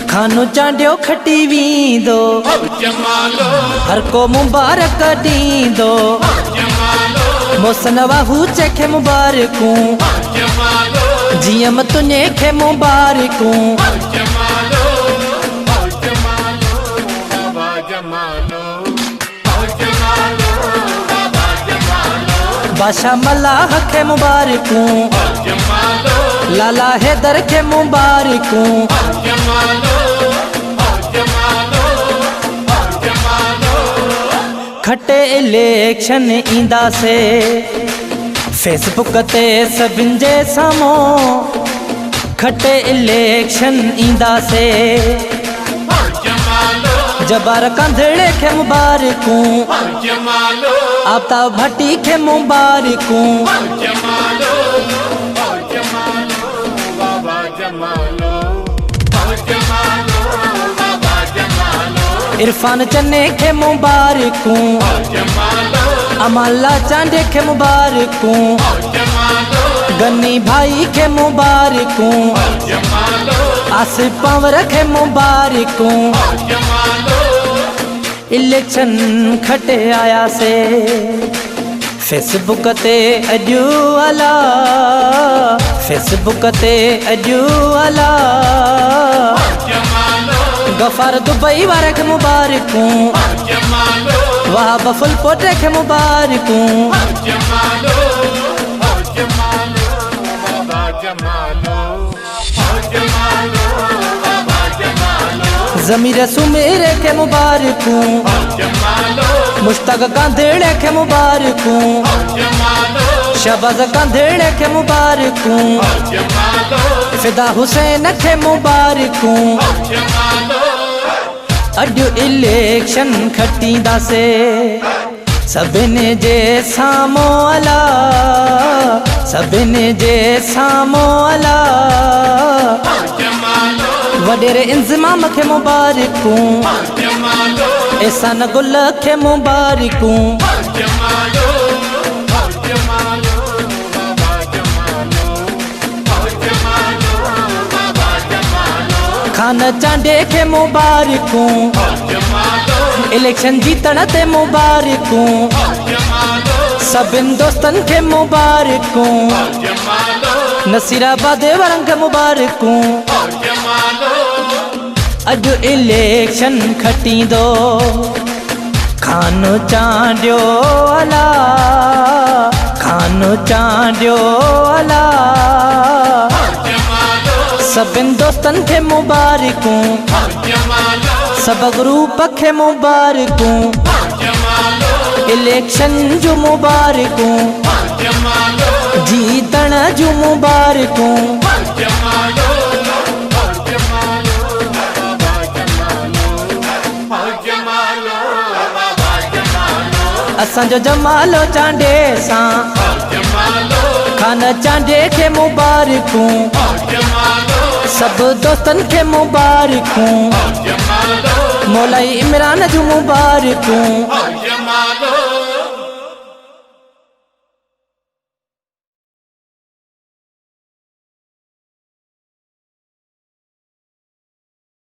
खानो चांडियो खटी वींदो हर को मुबारक दींदो मोसन वाहू चखे मुबारकूं जियम तुने खे मुबारकूं बादशाह मल्लाह खे मुबारकूं लाला हैदर खे मुबारकूं खटे इलेक्शन ईंदा से फेसबुक ते सभिनि जे साम्हूं खटे इलेक्शन ईंदा से जबार कंधड़े खे मुबारकूं आफ्ताब भट्टी खे मुबारकूं इरफान चन्ने खे मुबारकूं अमाला चांडे खे मुबारकूं गन्नी भाई खे मुबारकूं आसिफ पंवर खे मुबारकूं इलेक्शन खटे आया से फेसबुक ते अॼु अला फेसबुक ते अॼु अला गफार दुबई वारे खे मुबारकूं वहाब फुलपोटे खे मुबारकूं ज़मीर सुमेरे खे मुबारकूं मुश्ताक कांधड़े खे मुबारकूं शहबाज कांधड़े खे मुबारकूं फिदा हुसैन खे मुबारकूं अॼु इलेक्शन खटींदासे सभिनि जे साम्हूं अला सभिनि जे साम्हूं अला वडेरे इंज़माम खे मुबारकूं एहसान गुल खे मुबारकूं खान चांडे खे मुबारकूं इलेक्शन जीतण ते मुबारकूं सभिनि दोस्तनि खे मुबारकूं नसीराबाद वारनि खे मुबारकूं अॼु इलेक्शन खटींदो खानो चांडियो अला खानो चांडियो अला सभिनि दोस्तनि खे मुबारकूं सभु ग्रुप खे मुबारकूं इलेक्शन जूं मुबारकूं जीतण जूं मुबारकूं असांजो जमालो चांडे सां खान चांडे खे मुबारकूं सभु दोस्तनि खे मुबारकूं मौलाई इमरान जूं मुबारकूं